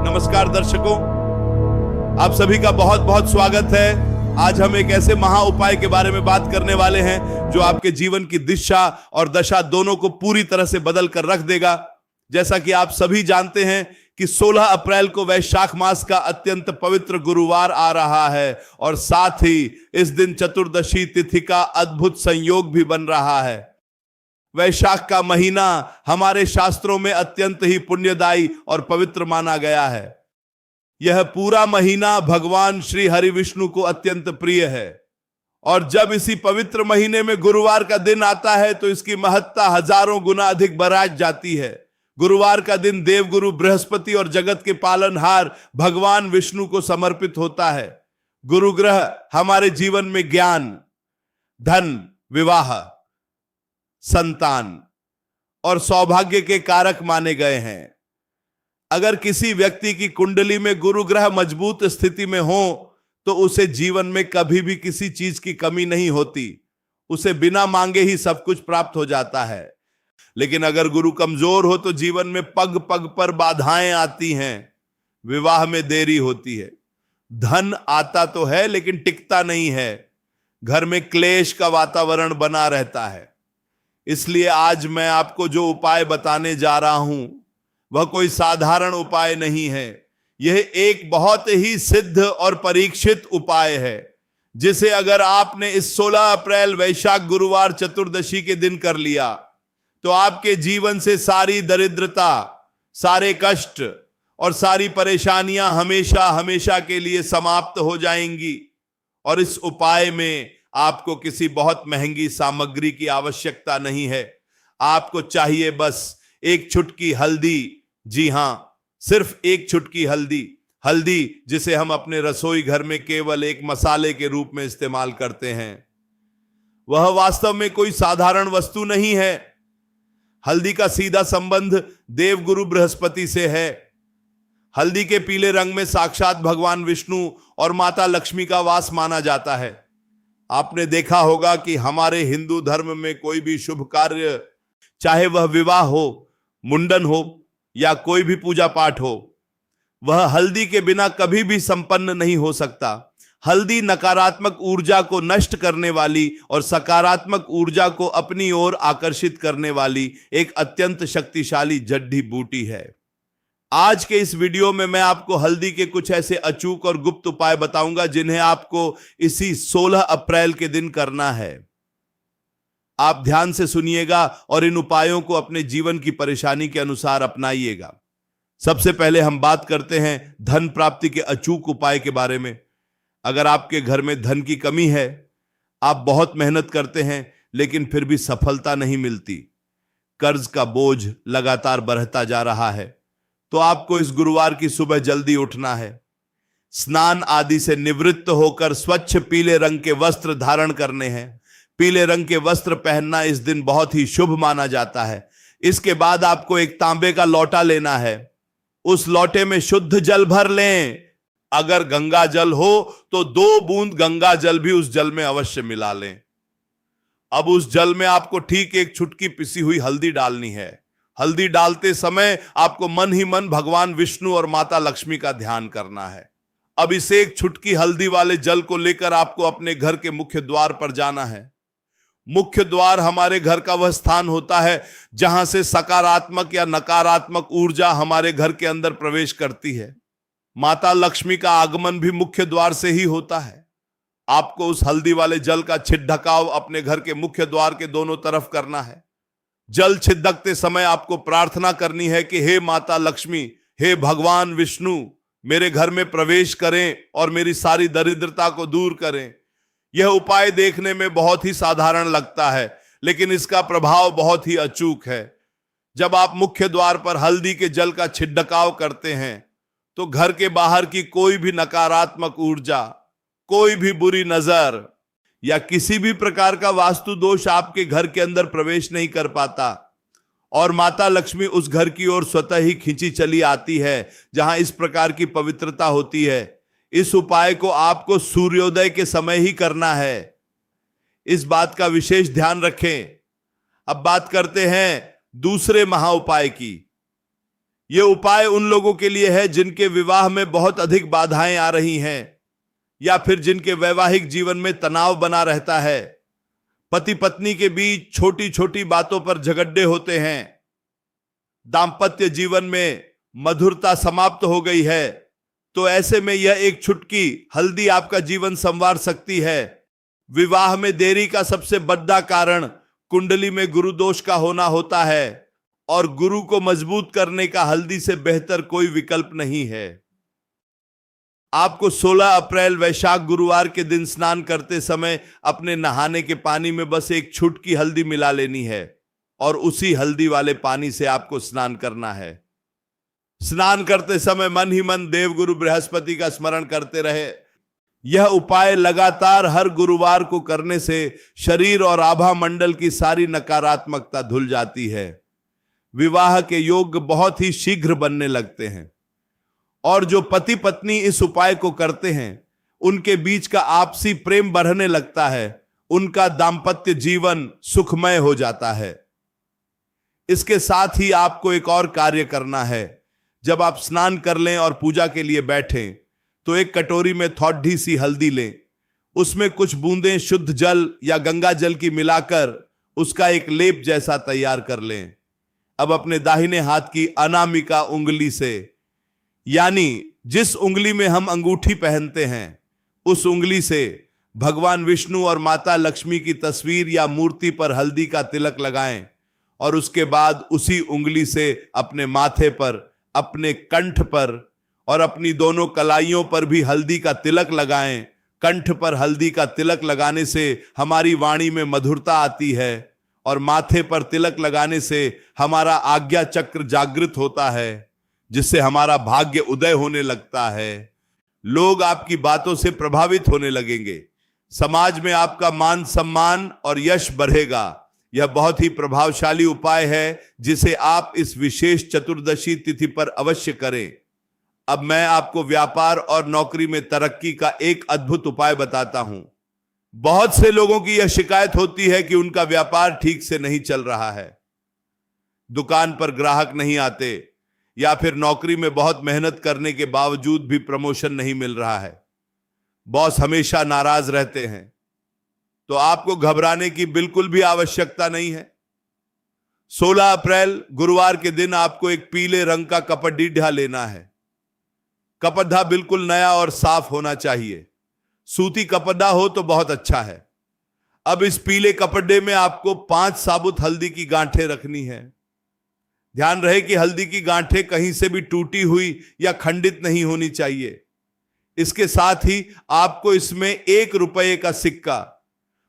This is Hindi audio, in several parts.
नमस्कार दर्शकों, आप सभी का बहुत बहुत स्वागत है। आज हम एक ऐसे महा उपाय के बारे में बात करने वाले हैं जो आपके जीवन की दिशा और दशा दोनों को पूरी तरह से बदल कर रख देगा। जैसा कि आप सभी जानते हैं कि 16 अप्रैल को वैशाख मास का अत्यंत पवित्र गुरुवार आ रहा है और साथ ही इस दिन चतुर्दशी तिथि का अद्भुत संयोग भी बन रहा है। वैशाख का महीना हमारे शास्त्रों में अत्यंत ही पुण्यदायी और पवित्र माना गया है। यह पूरा महीना भगवान श्री हरि विष्णु को अत्यंत प्रिय है और जब इसी पवित्र महीने में गुरुवार का दिन आता है तो इसकी महत्ता हजारों गुना अधिक बढ़ जाती है। गुरुवार का दिन देवगुरु बृहस्पति और जगत के पालनहार भगवान विष्णु को समर्पित होता है। गुरु ग्रह हमारे जीवन में ज्ञान, धन, विवाह, संतान और सौभाग्य के कारक माने गए हैं। अगर किसी व्यक्ति की कुंडली में गुरु ग्रह मजबूत स्थिति में हो तो उसे जीवन में कभी भी किसी चीज की कमी नहीं होती। उसे बिना मांगे ही सब कुछ प्राप्त हो जाता है। लेकिन अगर गुरु कमजोर हो तो जीवन में पग पग पर बाधाएं आती हैं। विवाह में देरी होती है। धन आता तो है लेकिन टिकता नहीं है। घर में क्लेश का वातावरण बना रहता है। इसलिए आज मैं आपको जो उपाय बताने जा रहा हूं वह कोई साधारण उपाय नहीं है। यह एक बहुत ही सिद्ध और परीक्षित उपाय है जिसे अगर आपने इस 16 अप्रैल वैशाख गुरुवार चतुर्दशी के दिन कर लिया तो आपके जीवन से सारी दरिद्रता, सारे कष्ट और सारी परेशानियां हमेशा हमेशा के लिए समाप्त हो जाएंगी। और इस उपाय में आपको किसी बहुत महंगी सामग्री की आवश्यकता नहीं है। आपको चाहिए बस एक चुटकी हल्दी। जी हां, सिर्फ एक चुटकी हल्दी जिसे हम अपने रसोई घर में केवल एक मसाले के रूप में इस्तेमाल करते हैं। वह वास्तव में कोई साधारण वस्तु नहीं है। हल्दी का सीधा संबंध देवगुरु बृहस्पति से है। हल्दी के पीले रंग में साक्षात भगवान विष्णु और माता लक्ष्मी का वास माना जाता है। आपने देखा होगा कि हमारे हिंदू धर्म में कोई भी शुभ कार्य, चाहे वह विवाह हो, मुंडन हो या कोई भी पूजा पाठ हो, वह हल्दी के बिना कभी भी संपन्न नहीं हो सकता। हल्दी नकारात्मक ऊर्जा को नष्ट करने वाली और सकारात्मक ऊर्जा को अपनी ओर आकर्षित करने वाली एक अत्यंत शक्तिशाली जड़ी बूटी है। आज के इस वीडियो में मैं आपको हल्दी के कुछ ऐसे अचूक और गुप्त उपाय बताऊंगा जिन्हें आपको इसी 16 अप्रैल के दिन करना है। आप ध्यान से सुनिएगा और इन उपायों को अपने जीवन की परेशानी के अनुसार अपनाइएगा। सबसे पहले हम बात करते हैं धन प्राप्ति के अचूक उपाय के बारे में। अगर आपके घर में धन की कमी है, आप बहुत मेहनत करते हैं लेकिन फिर भी सफलता नहीं मिलती, कर्ज का बोझ लगातार बढ़ता जा रहा है, तो आपको इस गुरुवार की सुबह जल्दी उठना है। स्नान आदि से निवृत्त होकर स्वच्छ पीले रंग के वस्त्र धारण करने हैं। पीले रंग के वस्त्र पहनना इस दिन बहुत ही शुभ माना जाता है। इसके बाद आपको एक तांबे का लोटा लेना है। उस लोटे में शुद्ध जल भर लें। अगर गंगा जल हो तो 2 बूंद गंगा जल भी उस जल में अवश्य मिला लें। अब उस जल में आपको ठीक एक चुटकी पिसी हुई हल्दी डालनी है। हल्दी डालते समय आपको मन ही मन भगवान विष्णु और माता लक्ष्मी का ध्यान करना है। अब इस एक चुटकी हल्दी वाले जल को लेकर आपको अपने घर के मुख्य द्वार पर जाना है। मुख्य द्वार हमारे घर का वह स्थान होता है जहां से सकारात्मक या नकारात्मक ऊर्जा हमारे घर के अंदर प्रवेश करती है। माता लक्ष्मी का आगमन भी मुख्य द्वार से ही होता है। आपको उस हल्दी वाले जल का छिड़काव अपने घर के मुख्य द्वार के दोनों तरफ करना है। जल छिड़कते समय आपको प्रार्थना करनी है कि हे माता लक्ष्मी, हे भगवान विष्णु, मेरे घर में प्रवेश करें और मेरी सारी दरिद्रता को दूर करें। यह उपाय देखने में बहुत ही साधारण लगता है लेकिन इसका प्रभाव बहुत ही अचूक है। जब आप मुख्य द्वार पर हल्दी के जल का छिड़काव करते हैं तो घर के बाहर की कोई भी नकारात्मक ऊर्जा, कोई भी बुरी नजर या किसी भी प्रकार का वास्तु दोष आपके घर के अंदर प्रवेश नहीं कर पाता और माता लक्ष्मी उस घर की ओर स्वतः ही खींची चली आती है जहां इस प्रकार की पवित्रता होती है। इस उपाय को आपको सूर्योदय के समय ही करना है। इस बात का विशेष ध्यान रखें। अब बात करते हैं दूसरे महा उपाय की। ये उपाय उन लोगों के लिए है जिनके विवाह में बहुत अधिक बाधाएं आ रही हैं, या फिर जिनके वैवाहिक जीवन में तनाव बना रहता है। पति पत्नी के बीच छोटी छोटी बातों पर झगड़े होते हैं। दाम्पत्य जीवन में मधुरता समाप्त हो गई है। तो ऐसे में यह एक छुटकी हल्दी आपका जीवन संवार सकती है। विवाह में देरी का सबसे बड़ा कारण कुंडली में गुरु दोष का होना होता है, और गुरु को मजबूत करने का हल्दी से बेहतर कोई विकल्प नहीं है। आपको 16 अप्रैल वैशाख गुरुवार के दिन स्नान करते समय अपने नहाने के पानी में बस एक छुटकी हल्दी मिला लेनी है, और उसी हल्दी वाले पानी से आपको स्नान करना है। स्नान करते समय मन ही मन देवगुरु बृहस्पति का स्मरण करते रहे। यह उपाय लगातार हर गुरुवार को करने से शरीर और आभा मंडल की सारी नकारात्मकता धुल जाती है। विवाह के योग बहुत ही शीघ्र बनने लगते हैं, और जो पति पत्नी इस उपाय को करते हैं उनके बीच का आपसी प्रेम बढ़ने लगता है। उनका दाम्पत्य जीवन सुखमय हो जाता है। इसके साथ ही आपको एक और कार्य करना है। जब आप स्नान कर लें और पूजा के लिए बैठें तो एक कटोरी में थोड़ी सी हल्दी लें, उसमें कुछ बूंदें शुद्ध जल या गंगा जल की मिलाकर उसका एक लेप जैसा तैयार कर लें। अब अपने दाहिने हाथ की अनामिका उंगली से, यानी जिस उंगली में हम अंगूठी पहनते हैं, उस उंगली से भगवान विष्णु और माता लक्ष्मी की तस्वीर या मूर्ति पर हल्दी का तिलक लगाएं, और उसके बाद उसी उंगली से अपने माथे पर, अपने कंठ पर और अपनी दोनों कलाइयों पर भी हल्दी का तिलक लगाएं। कंठ पर हल्दी का तिलक लगाने से हमारी वाणी में मधुरता आती है, और माथे पर तिलक लगाने से हमारा आज्ञा चक्र जागृत होता है, जिससे हमारा भाग्य उदय होने लगता है। लोग आपकी बातों से प्रभावित होने लगेंगे। समाज में आपका मान सम्मान और यश बढ़ेगा। यह बहुत ही प्रभावशाली उपाय है, जिसे आप इस विशेष चतुर्दशी तिथि पर अवश्य करें। अब मैं आपको व्यापार और नौकरी में तरक्की का एक अद्भुत उपाय बताता हूं। बहुत से लोगों की यह शिकायत होती है कि उनका व्यापार ठीक से नहीं चल रहा है, दुकान पर ग्राहक नहीं आते, या फिर नौकरी में बहुत मेहनत करने के बावजूद भी प्रमोशन नहीं मिल रहा है, बॉस हमेशा नाराज रहते हैं। तो आपको घबराने की बिल्कुल भी आवश्यकता नहीं है। 16 अप्रैल गुरुवार के दिन आपको एक पीले रंग का कपड़ीढ़ा लेना है। कपड़ा बिल्कुल नया और साफ होना चाहिए। सूती कपड़ा हो तो बहुत अच्छा है। अब इस पीले कपड़े में आपको 5 साबुत हल्दी की गांठें रखनी है। ध्यान रहे कि हल्दी की गांठें कहीं से भी टूटी हुई या खंडित नहीं होनी चाहिए। इसके साथ ही आपको इसमें 1 रुपये का सिक्का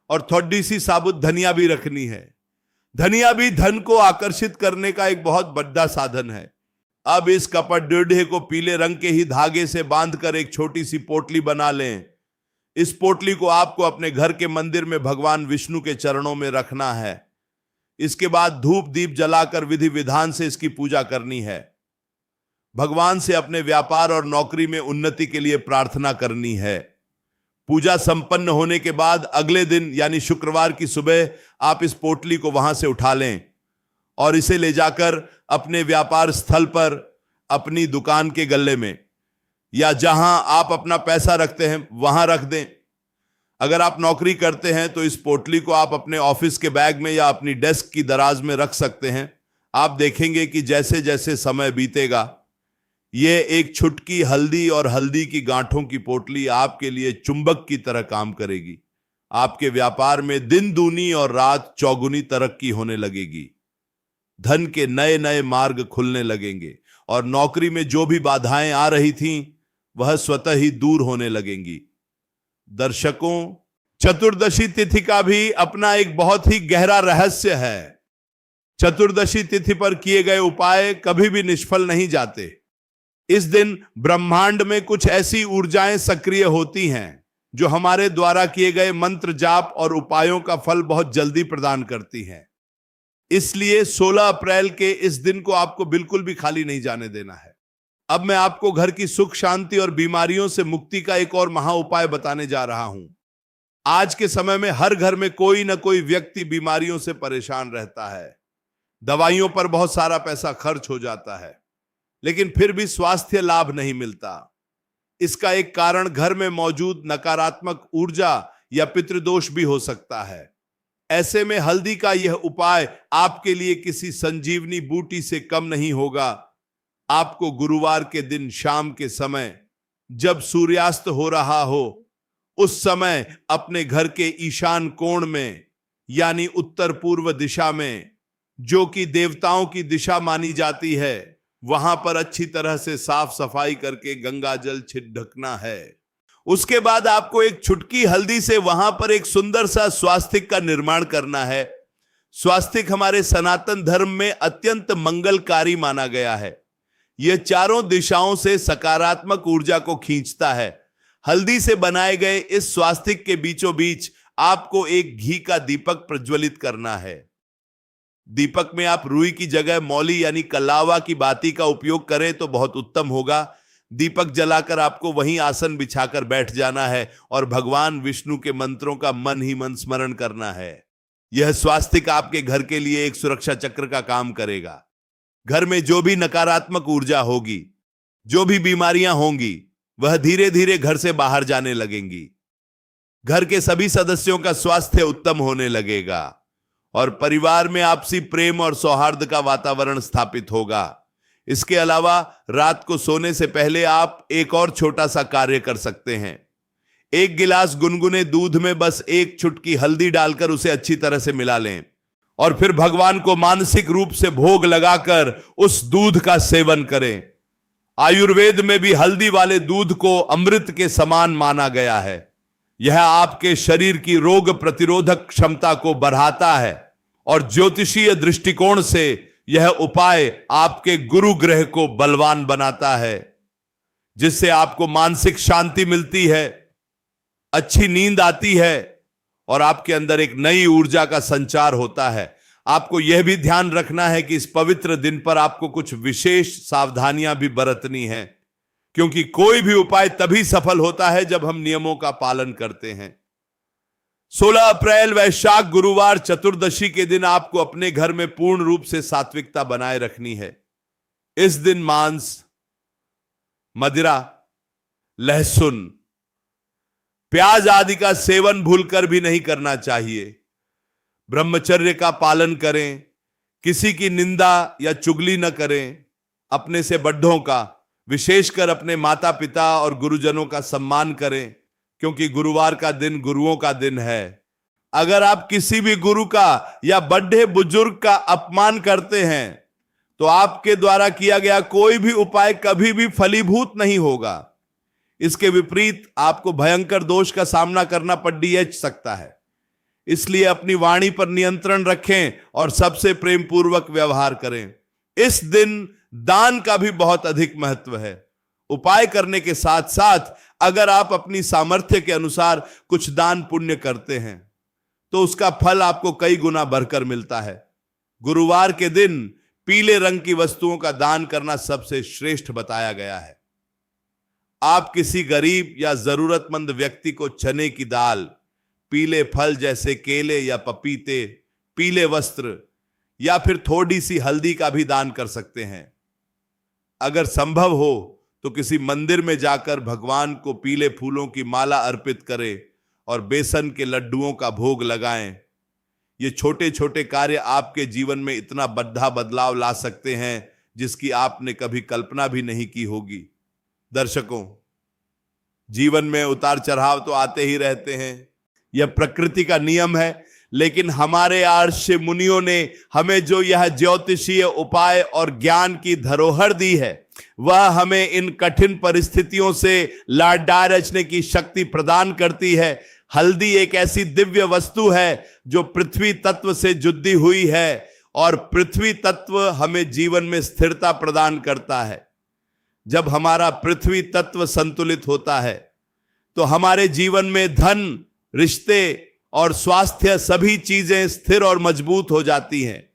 और थोड़ी सी साबुत धनिया भी रखनी है। धनिया भी धन को आकर्षित करने का एक बहुत बड़ा साधन है। अब इस कपड़े को पीले रंग के ही धागे से बांधकर एक छोटी सी पोटली बना लें। इस पोटली को आपको अपने घर के मंदिर में भगवान विष्णु के चरणों में रखना है। इसके बाद धूप दीप जलाकर विधि विधान से इसकी पूजा करनी है। भगवान से अपने व्यापार और नौकरी में उन्नति के लिए प्रार्थना करनी है। पूजा संपन्न होने के बाद अगले दिन यानी शुक्रवार की सुबह आप इस पोटली को वहां से उठा लें और इसे ले जाकर अपने व्यापार स्थल पर, अपनी दुकान के गल्ले में, या जहां आप अपना पैसा रखते हैं वहां रख दें। अगर आप नौकरी करते हैं तो इस पोटली को आप अपने ऑफिस के बैग में या अपनी डेस्क की दराज में रख सकते हैं। आप देखेंगे कि जैसे जैसे समय बीतेगा ये एक छुटकी हल्दी और हल्दी की गांठों की पोटली आपके लिए चुंबक की तरह काम करेगी। आपके व्यापार में दिन दूनी और रात चौगुनी तरक्की होने लगेगी। धन के नए नए मार्ग खुलने लगेंगे और नौकरी में जो भी बाधाएं आ रही थीं वह स्वतः ही दूर होने लगेंगी। दर्शकों, चतुर्दशी तिथि का भी अपना एक बहुत ही गहरा रहस्य है। चतुर्दशी तिथि पर किए गए उपाय कभी भी निष्फल नहीं जाते। इस दिन ब्रह्मांड में कुछ ऐसी ऊर्जाएं सक्रिय होती हैं जो हमारे द्वारा किए गए मंत्र जाप और उपायों का फल बहुत जल्दी प्रदान करती हैं। इसलिए 16 अप्रैल के इस दिन को आपको बिल्कुल भी खाली नहीं जाने देना है। अब मैं आपको घर की सुख शांति और बीमारियों से मुक्ति का एक और महा उपाय बताने जा रहा हूं। आज के समय में हर घर में कोई ना कोई व्यक्ति बीमारियों से परेशान रहता है। दवाइयों पर बहुत सारा पैसा खर्च हो जाता है। लेकिन फिर भी स्वास्थ्य लाभ नहीं मिलता। इसका एक कारण घर में मौजूद नकारात्मक ऊर्जा या पितृदोष भी हो सकता है। ऐसे में हल्दी का यह उपाय आपके लिए किसी संजीवनी बूटी से कम नहीं होगा। आपको गुरुवार के दिन शाम के समय, जब सूर्यास्त हो रहा हो, उस समय अपने घर के ईशान कोण में यानी उत्तर पूर्व दिशा में, जो कि देवताओं की दिशा मानी जाती है, वहां पर अच्छी तरह से साफ सफाई करके गंगा जल छिड़कना है। उसके बाद आपको एक छुटकी हल्दी से वहां पर एक सुंदर सा स्वास्तिक का निर्माण करना है। स्वास्तिक हमारे सनातन धर्म में अत्यंत मंगलकारी माना गया है। यह चारों दिशाओं से सकारात्मक ऊर्जा को खींचता है। हल्दी से बनाए गए इस स्वास्तिक के बीचों बीच आपको एक घी का दीपक प्रज्वलित करना है। दीपक में आप रुई की जगह मौली यानी कलावा की बाती का उपयोग करें तो बहुत उत्तम होगा। दीपक जलाकर आपको वहीं आसन बिछाकर बैठ जाना है और भगवान विष्णु के मंत्रों का मन ही मन स्मरण करना है। यह स्वास्तिक आपके घर के लिए एक सुरक्षा चक्र का काम करेगा। घर में जो भी नकारात्मक ऊर्जा होगी, जो भी बीमारियां होंगी, वह धीरे धीरे घर से बाहर जाने लगेंगी। घर के सभी सदस्यों का स्वास्थ्य उत्तम होने लगेगा और परिवार में आपसी प्रेम और सौहार्द का वातावरण स्थापित होगा। इसके अलावा रात को सोने से पहले आप एक और छोटा सा कार्य कर सकते हैं। एक गिलास गुनगुने दूध में बस एक चुटकी हल्दी डालकर उसे अच्छी तरह से मिला लें और फिर भगवान को मानसिक रूप से भोग लगाकर उस दूध का सेवन करें। आयुर्वेद में भी हल्दी वाले दूध को अमृत के समान माना गया है। यह आपके शरीर की रोग प्रतिरोधक क्षमता को बढ़ाता है और ज्योतिषीय दृष्टिकोण से यह उपाय आपके गुरु ग्रह को बलवान बनाता है, जिससे आपको मानसिक शांति मिलती है, अच्छी नींद आती है और आपके अंदर एक नई ऊर्जा का संचार होता है। आपको यह भी ध्यान रखना है कि इस पवित्र दिन पर आपको कुछ विशेष सावधानियां भी बरतनी है, क्योंकि कोई भी उपाय तभी सफल होता है जब हम नियमों का पालन करते हैं। 16 अप्रैल वैशाख गुरुवार चतुर्दशी के दिन आपको अपने घर में पूर्ण रूप से सात्विकता बनाए रखनी है। इस दिन मांस, मदिरा, लहसुन, प्याज आदि का सेवन भूलकर भी नहीं करना चाहिए। ब्रह्मचर्य का पालन करें, किसी की निंदा या चुगली न करें। अपने से बड़ों का, विशेषकर अपने माता पिता और गुरुजनों का सम्मान करें, क्योंकि गुरुवार का दिन गुरुओं का दिन है। अगर आप किसी भी गुरु का या बड़े बुजुर्ग का अपमान करते हैं तो आपके द्वारा किया गया कोई भी उपाय कभी भी फलीभूत नहीं होगा। इसके विपरीत आपको भयंकर दोष का सामना करना पड़ सकता है। इसलिए अपनी वाणी पर नियंत्रण रखें और सबसे प्रेम पूर्वक व्यवहार करें। इस दिन दान का भी बहुत अधिक महत्व है। उपाय करने के साथ साथ अगर आप अपनी सामर्थ्य के अनुसार कुछ दान पुण्य करते हैं तो उसका फल आपको कई गुना बढ़कर मिलता है। गुरुवार के दिन पीले रंग की वस्तुओं का दान करना सबसे श्रेष्ठ बताया गया है। आप किसी गरीब या जरूरतमंद व्यक्ति को चने की दाल, पीले फल जैसे केले या पपीते, पीले वस्त्र या फिर थोड़ी सी हल्दी का भी दान कर सकते हैं। अगर संभव हो तो किसी मंदिर में जाकर भगवान को पीले फूलों की माला अर्पित करें और बेसन के लड्डुओं का भोग लगाएं। ये छोटे छोटे कार्य आपके जीवन में इतना बड़ा बदलाव ला सकते हैं जिसकी आपने कभी कल्पना भी नहीं की होगी। दर्शकों, जीवन में उतार चढ़ाव तो आते ही रहते हैं, यह प्रकृति का नियम है, लेकिन हमारे आर्ष मुनियों ने हमें जो यह ज्योतिषीय उपाय और ज्ञान की धरोहर दी है, वह हमें इन कठिन परिस्थितियों से लाड्डा रचने की शक्ति प्रदान करती है। हल्दी एक ऐसी दिव्य वस्तु है जो पृथ्वी तत्व से जुड़ी हुई है और पृथ्वी तत्व हमें जीवन में स्थिरता प्रदान करता है। जब हमारा पृथ्वी तत्व संतुलित होता है तो हमारे जीवन में धन, रिश्ते और स्वास्थ्य सभी चीजें स्थिर और मजबूत हो जाती हैं।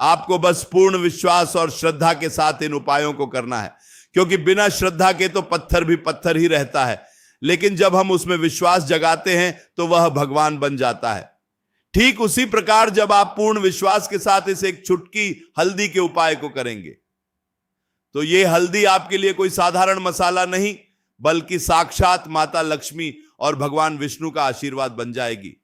आपको बस पूर्ण विश्वास और श्रद्धा के साथ इन उपायों को करना है, क्योंकि बिना श्रद्धा के तो पत्थर भी पत्थर ही रहता है, लेकिन जब हम उसमें विश्वास जगाते हैं तो वह भगवान बन जाता है। ठीक उसी प्रकार जब आप पूर्ण विश्वास के साथ इस एक चुटकी हल्दी के उपाय को करेंगे तो ये हल्दी आपके लिए कोई साधारण मसाला नहीं, बल्कि साक्षात माता लक्ष्मी और भगवान विष्णु का आशीर्वाद बन जाएगी।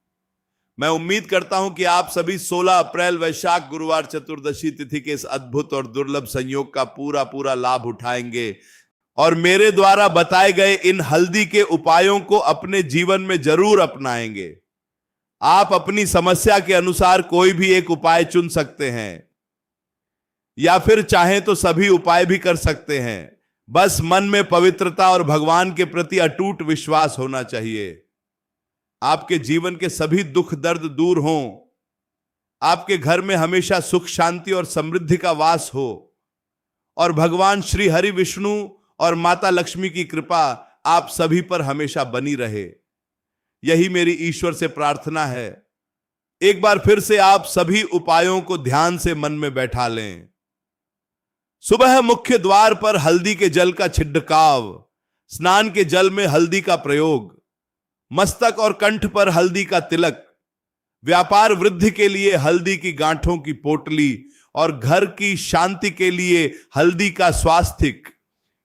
मैं उम्मीद करता हूं कि आप सभी 16 अप्रैल वैशाख गुरुवार चतुर्दशी तिथि के इस अद्भुत और दुर्लभ संयोग का पूरा लाभ उठाएंगे और मेरे द्वारा बताए गए इन हल्दी के उपायों को अपने जीवन में जरूर अपनाएंगे। आप अपनी समस्या के अनुसार कोई भी एक उपाय चुन सकते हैं या फिर चाहें तो सभी उपाय भी कर सकते हैं। बस मन में पवित्रता और भगवान के प्रति अटूट विश्वास होना चाहिए। आपके जीवन के सभी दुख दर्द दूर हों, आपके घर में हमेशा सुख शांति और समृद्धि का वास हो और भगवान श्री हरि विष्णु और माता लक्ष्मी की कृपा आप सभी पर हमेशा बनी रहे। यही मेरी ईश्वर से प्रार्थना है। एक बार फिर से आप सभी उपायों को ध्यान से मन में बैठा लें। सुबह मुख्य द्वार पर हल्दी के जल का छिड़काव, स्नान के जल में हल्दी का प्रयोग, मस्तक और कंठ पर हल्दी का तिलक, व्यापार वृद्धि के लिए हल्दी की गांठों की पोटली और घर की शांति के लिए हल्दी का स्वास्तिक,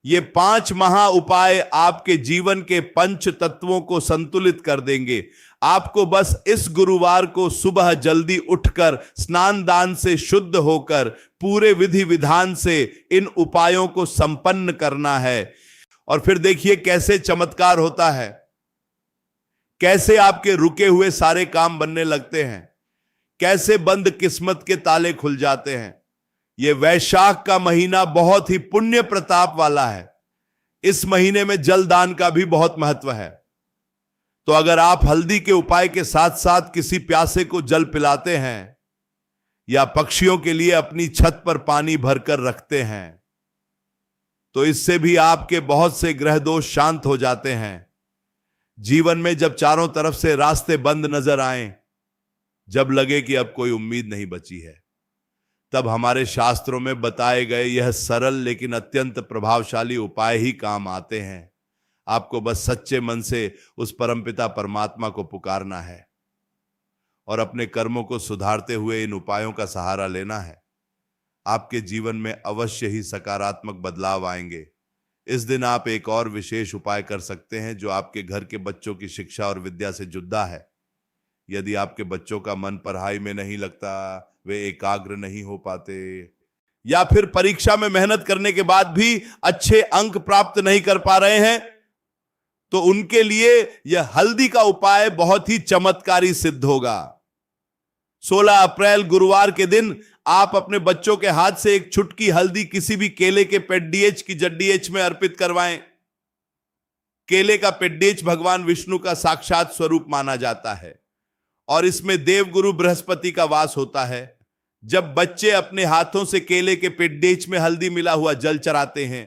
ये 5 महा उपाय आपके जीवन के पंच तत्वों को संतुलित कर देंगे। आपको बस इस गुरुवार को सुबह जल्दी उठकर स्नान दान से शुद्ध होकर पूरे विधि विधान से इन उपायों को संपन्न करना है। और फिर देखिए कैसे चमत्कार होता है, कैसे आपके रुके हुए सारे काम बनने लगते हैं, कैसे बंद किस्मत के ताले खुल जाते हैं। यह वैशाख का महीना बहुत ही पुण्य प्रताप वाला है। इस महीने में जल दान का भी बहुत महत्व है। तो अगर आप हल्दी के उपाय के साथ साथ किसी प्यासे को जल पिलाते हैं या पक्षियों के लिए अपनी छत पर पानी भरकर रखते हैं, तो इससे भी आपके बहुत से ग्रह दोष शांत हो जाते हैं। जीवन में जब चारों तरफ से रास्ते बंद नजर आए, जब लगे कि अब कोई उम्मीद नहीं बची है, तब हमारे शास्त्रों में बताए गए यह सरल लेकिन अत्यंत प्रभावशाली उपाय ही काम आते हैं। आपको बस सच्चे मन से उस परमपिता परमात्मा को पुकारना है और अपने कर्मों को सुधारते हुए इन उपायों का सहारा लेना है। आपके जीवन में अवश्य ही सकारात्मक बदलाव आएंगे। इस दिन आप एक और विशेष उपाय कर सकते हैं जो आपके घर के बच्चों की शिक्षा और विद्या से जुड़ा है। यदि आपके बच्चों का मन पढ़ाई में नहीं लगता, वे एकाग्र नहीं हो पाते या फिर परीक्षा में मेहनत करने के बाद भी अच्छे अंक प्राप्त नहीं कर पा रहे हैं, तो उनके लिए यह हल्दी का उपाय बहुत ही चमत्कारी सिद्ध होगा। 16 अप्रैल गुरुवार के दिन आप अपने बच्चों के हाथ से एक छुटकी हल्दी किसी भी केले के पेड्डीएच की जड्डीएच में अर्पित करवाएं। केले का पेड्डीएच भगवान विष्णु का साक्षात स्वरूप माना जाता है और इसमें देवगुरु बृहस्पति का वास होता है। जब बच्चे अपने हाथों से केले के पेड्डीएच में हल्दी मिला हुआ जल चढ़ाते हैं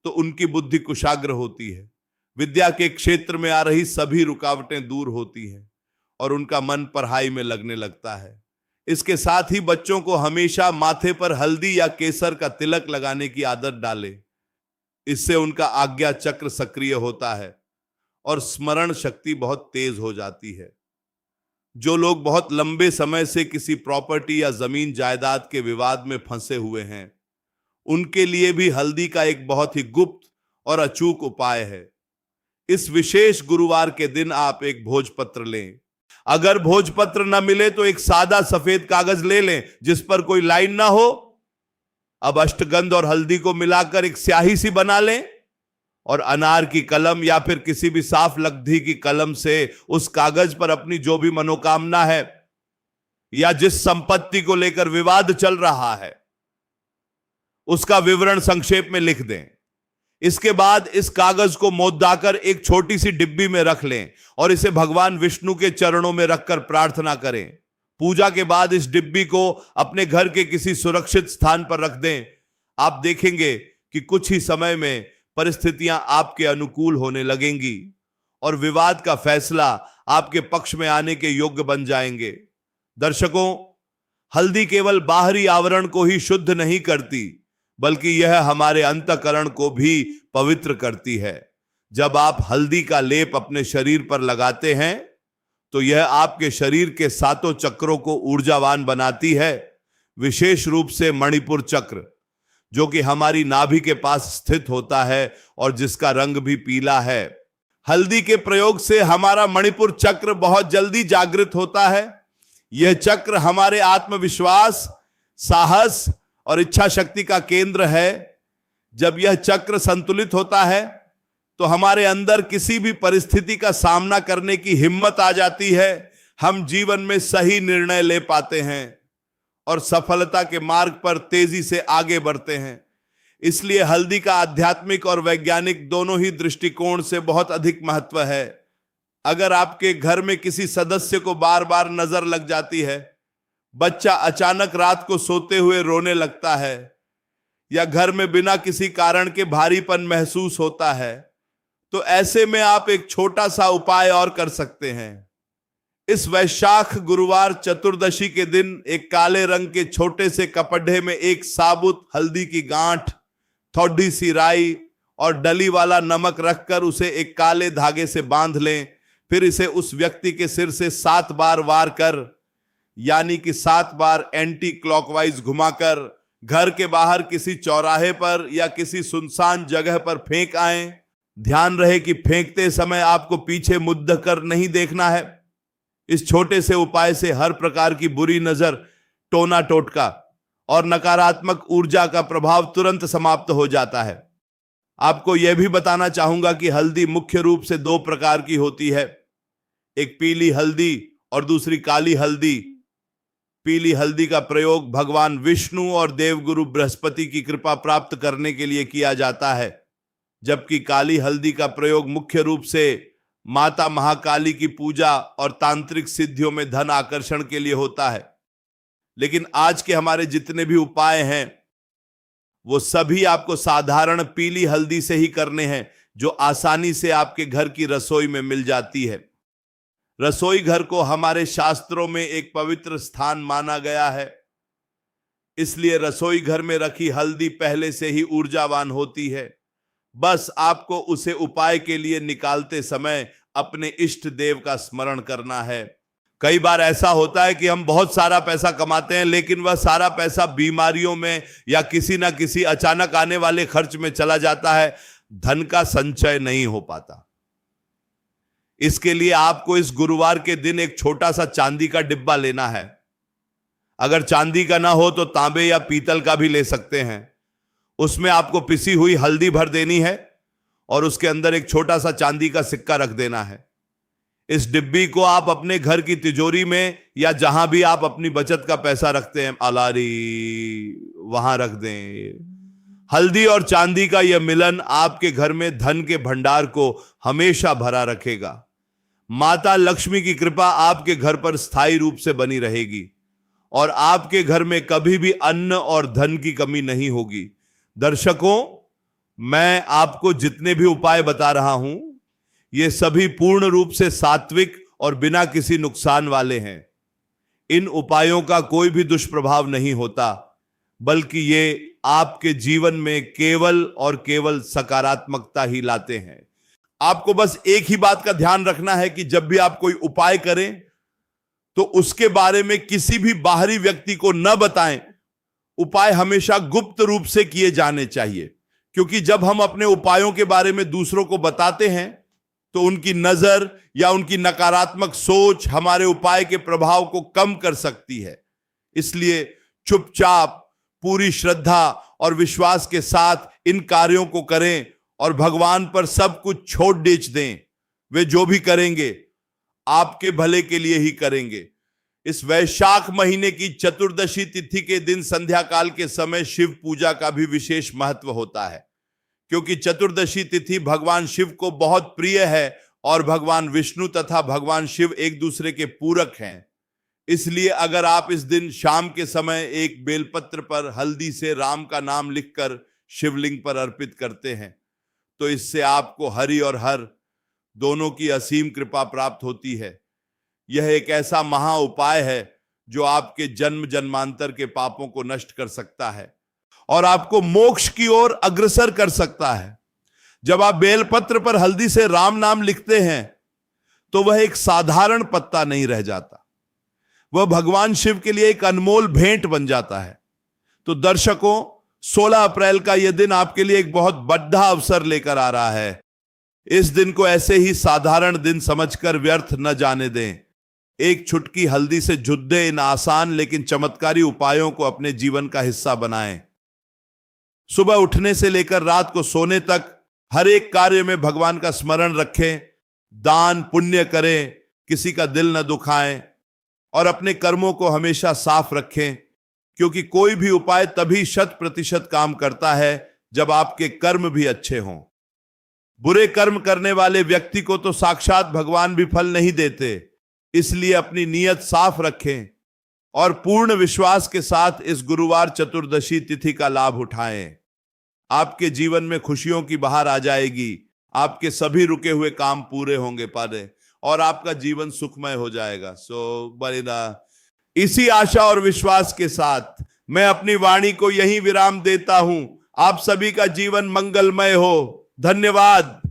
तो उनकी बुद्धि कुशाग्र होती है, विद्या के क्षेत्र में आ रही सभी रुकावटें दूर होती हैं और उनका मन पढ़ाई में लगने लगता है। इसके साथ ही बच्चों को हमेशा माथे पर हल्दी या केसर का तिलक लगाने की आदत डालें। इससे उनका आज्ञा चक्र सक्रिय होता है और स्मरण शक्ति बहुत तेज हो जाती है। जो लोग बहुत लंबे समय से किसी प्रॉपर्टी या जमीन जायदाद के विवाद में फंसे हुए हैं, उनके लिए भी हल्दी का एक बहुत ही गुप्त और अचूक उपाय है। इस विशेष गुरुवार के दिन आप एक भोजपत्र लें। अगर भोजपत्र न मिले तो एक सादा सफेद कागज ले लें जिस पर कोई लाइन ना हो। अब अष्टगंध और हल्दी को मिलाकर एक स्याही सी बना लें और अनार की कलम या फिर किसी भी साफ लकड़ी की कलम से उस कागज पर अपनी जो भी मनोकामना है या जिस संपत्ति को लेकर विवाद चल रहा है उसका विवरण संक्षेप में लिख दें। इसके बाद इस कागज को मोड़कर एक छोटी सी डिब्बी में रख लें और इसे भगवान विष्णु के चरणों में रखकर प्रार्थना करें। पूजा के बाद इस डिब्बी को अपने घर के किसी सुरक्षित स्थान पर रख दें। आप देखेंगे कि कुछ ही समय में परिस्थितियां आपके अनुकूल होने लगेंगी और विवाद का फैसला आपके पक्ष में आने के योग्य बन जाएंगे। दर्शकों, हल्दी केवल बाहरी आवरण को ही शुद्ध नहीं करती, बल्कि यह हमारे अंतःकरण को भी पवित्र करती है। जब आप हल्दी का लेप अपने शरीर पर लगाते हैं तो यह आपके शरीर के 7 चक्रों को ऊर्जावान बनाती है, विशेष रूप से मणिपुर चक्र, जो कि हमारी नाभि के पास स्थित होता है और जिसका रंग भी पीला है। हल्दी के प्रयोग से हमारा मणिपुर चक्र बहुत जल्दी जागृत होता है। यह चक्र हमारे आत्मविश्वास, साहस और इच्छा शक्ति का केंद्र है। जब यह चक्र संतुलित होता है तो हमारे अंदर किसी भी परिस्थिति का सामना करने की हिम्मत आ जाती है। हम जीवन में सही निर्णय ले पाते हैं और सफलता के मार्ग पर तेजी से आगे बढ़ते हैं। इसलिए हल्दी का आध्यात्मिक और वैज्ञानिक दोनों ही दृष्टिकोण से बहुत अधिक महत्व है। अगर आपके घर में किसी सदस्य को बार बार नजर लग जाती है, बच्चा अचानक रात को सोते हुए रोने लगता है, या घर में बिना किसी कारण के भारीपन महसूस होता है, तो ऐसे में आप एक छोटा सा उपाय और कर सकते हैं। इस वैशाख गुरुवार चतुर्दशी के दिन एक काले रंग के छोटे से कपड़े में एक साबुत हल्दी की गांठ, थोड़ी सी राई और डली वाला नमक रखकर उसे एक काले धागे से बांध लें। फिर इसे उस व्यक्ति के सिर से 7 बार वार कर, यानी कि 7 बार एंटी क्लॉकवाइज घुमाकर घर के बाहर किसी चौराहे पर या किसी सुनसान जगह पर फेंक आएं। ध्यान रहे कि फेंकते समय आपको पीछे मुद्दा कर नहीं देखना है। इस छोटे से उपाय से हर प्रकार की बुरी नजर, टोना टोटका और नकारात्मक ऊर्जा का प्रभाव तुरंत समाप्त हो जाता है। आपको यह भी बताना चाहूंगा कि हल्दी मुख्य रूप से 2 प्रकार की होती है, एक पीली हल्दी और दूसरी काली हल्दी। पीली हल्दी का प्रयोग भगवान विष्णु और देवगुरु बृहस्पति की कृपा प्राप्त करने के लिए किया जाता है, जबकि काली हल्दी का प्रयोग मुख्य रूप से माता महाकाली की पूजा और तांत्रिक सिद्धियों में धन आकर्षण के लिए होता है। लेकिन आज के हमारे जितने भी उपाय हैं वो सभी आपको साधारण पीली हल्दी से ही करने हैं, जो आसानी से आपके घर की रसोई में मिल जाती है। रसोई घर को हमारे शास्त्रों में एक पवित्र स्थान माना गया है, इसलिए रसोई घर में रखी हल्दी पहले से ही ऊर्जावान होती है। बस आपको उसे उपाय के लिए निकालते समय अपने इष्ट देव का स्मरण करना है। कई बार ऐसा होता है कि हम बहुत सारा पैसा कमाते हैं, लेकिन वह सारा पैसा बीमारियों में या किसी ना किसी अचानक आने वाले खर्च में चला जाता है। धन का संचय नहीं हो पाता। इसके लिए आपको इस गुरुवार के दिन एक छोटा सा चांदी का डिब्बा लेना है। अगर चांदी का ना हो तो तांबे या पीतल का भी ले सकते हैं। उसमें आपको पिसी हुई हल्दी भर देनी है और उसके अंदर एक छोटा सा चांदी का सिक्का रख देना है। इस डिब्बी को आप अपने घर की तिजोरी में या जहां भी आप अपनी बचत का पैसा रखते हैं, अलारी, वहां रख दें। हल्दी और चांदी का यह मिलन आपके घर में धन के भंडार को हमेशा भरा रखेगा। माता लक्ष्मी की कृपा आपके घर पर स्थायी रूप से बनी रहेगी और आपके घर में कभी भी अन्न और धन की कमी नहीं होगी। दर्शकों, मैं आपको जितने भी उपाय बता रहा हूं, ये सभी पूर्ण रूप से सात्विक और बिना किसी नुकसान वाले हैं। इन उपायों का कोई भी दुष्प्रभाव नहीं होता, बल्कि ये आपके जीवन में केवल और केवल सकारात्मकता ही लाते हैं। आपको बस एक ही बात का ध्यान रखना है कि जब भी आप कोई उपाय करें तो उसके बारे में किसी भी बाहरी व्यक्ति को न बताएं। उपाय हमेशा गुप्त रूप से किए जाने चाहिए, क्योंकि जब हम अपने उपायों के बारे में दूसरों को बताते हैं तो उनकी नजर या उनकी नकारात्मक सोच हमारे उपाय के प्रभाव को कम कर सकती है। इसलिए चुपचाप पूरी श्रद्धा और विश्वास के साथ इन कार्यों को करें और भगवान पर सब कुछ छोड़ बेच दें। वे जो भी करेंगे आपके भले के लिए ही करेंगे। इस वैशाख महीने की चतुर्दशी तिथि के दिन संध्या काल के समय शिव पूजा का भी विशेष महत्व होता है, क्योंकि चतुर्दशी तिथि भगवान शिव को बहुत प्रिय है और भगवान विष्णु तथा भगवान शिव एक दूसरे के पूरक हैं। इसलिए अगर आप इस दिन शाम के समय एक बेलपत्र पर हल्दी से राम का नाम लिखकर शिवलिंग पर अर्पित करते हैं तो इससे आपको हरि और हर दोनों की असीम कृपा प्राप्त होती है। यह एक ऐसा महा उपाय है जो आपके जन्म जन्मांतर के पापों को नष्ट कर सकता है और आपको मोक्ष की ओर अग्रसर कर सकता है। जब आप बेलपत्र पर हल्दी से राम नाम लिखते हैं तो वह एक साधारण पत्ता नहीं रह जाता, वह भगवान शिव के लिए एक अनमोल भेंट बन जाता है। तो दर्शकों, 16 अप्रैल का यह दिन आपके लिए एक बहुत बड़ा अवसर लेकर आ रहा है। इस दिन को ऐसे ही साधारण दिन समझकर व्यर्थ न जाने दें। एक चुटकी हल्दी से जुड़े इन आसान लेकिन चमत्कारी उपायों को अपने जीवन का हिस्सा बनाएं। सुबह उठने से लेकर रात को सोने तक हर एक कार्य में भगवान का स्मरण रखें, दान पुण्य करें, किसी का दिल न दुखाएं और अपने कर्मों को हमेशा साफ रखें, क्योंकि कोई भी उपाय तभी 100% काम करता है जब आपके कर्म भी अच्छे हों। बुरे कर्म करने वाले व्यक्ति को तो साक्षात भगवान भी फल नहीं देते, इसलिए अपनी नीयत साफ रखें और पूर्ण विश्वास के साथ इस गुरुवार चतुर्दशी तिथि का लाभ उठाएं। आपके जीवन में खुशियों की बहार आ जाएगी, आपके सभी रुके हुए काम पूरे होंगे पारे और आपका जीवन सुखमय हो जाएगा। बलिदा इसी आशा और विश्वास के साथ मैं अपनी वाणी को यहीं विराम देता हूं। आप सभी का जीवन मंगलमय हो। धन्यवाद।